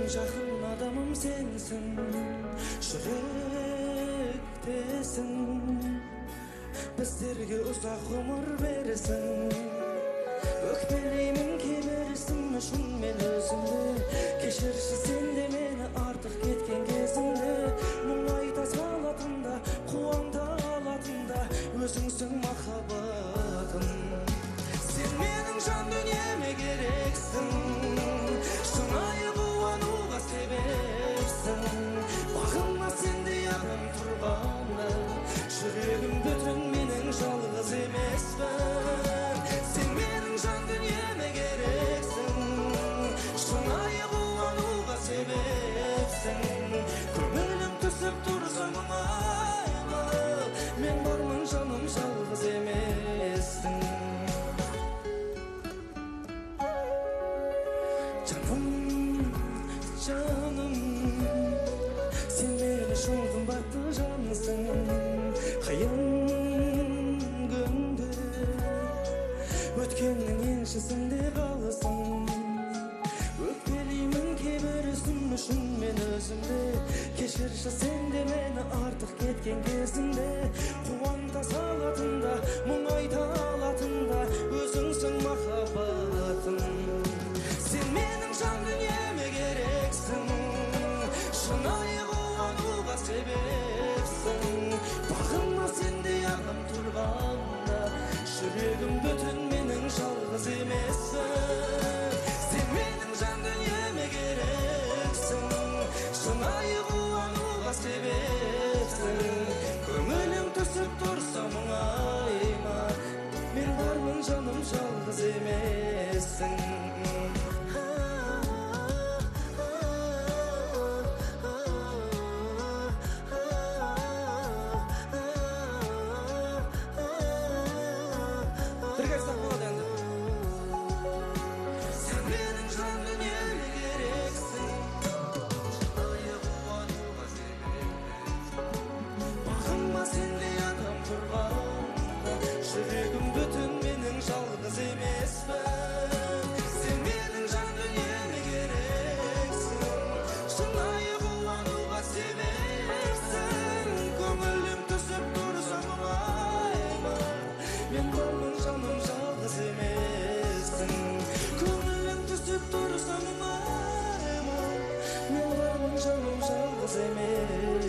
жақын адамым сенсің, жүректесің, біздерге ұзақ ғұмыр бересің. Өкпелеймін кемерісім үшін мен өзімді, кешірші сен де мені артық кеткен кезімде. Мұңайта салатында, қуанта алатында өзіңсің махаббатым. Сен менің жан дүниеме керексің, шынайы қуануға себепсің. Бағыма сендей адам тұрғанда, жүрегім бүтін, менің жалғыз емеспін. Сен менің жан дүниеме керексің, шынайы қуануға себепсің. Көңілім түсіп тұрса мұңайма, мен бармын жаным, жалғыз емессің. Жаным, сен мені шын қымбатты жансың. Қиын күнде өткеннің еншісінде қаласың. Өкпелеймін кебірісім үшін мен өзімді, кешірші сен де мені артық кеткен кезімде. Қуанта салатында, мұңайта алатында өзіңсің махаббатым. Сен менің жан дүниеме керексің, шынайы қуануға себепсің. Бағыма сендей адам тұрғанда, жүрегім бүтін, менің жалғыз емеспін. Сен менің жан дүниеме керексің, шынайы қуануға себепсің. Көңілім түсіп тұрса мұңайма, мен бармын жаным, жалғыз емессің. Жүрегім бүтін, менің жалғыз емеспін. Сен менің жан дүниеме керексің, шынайы қуануға себепсің. Көңілім түсіп тұрса мұңайма, мен бармын жаным, жалғыз емессің. Көңілім түсіп тұрса мұңайма, мен бармын жаным, жалғыз емессің.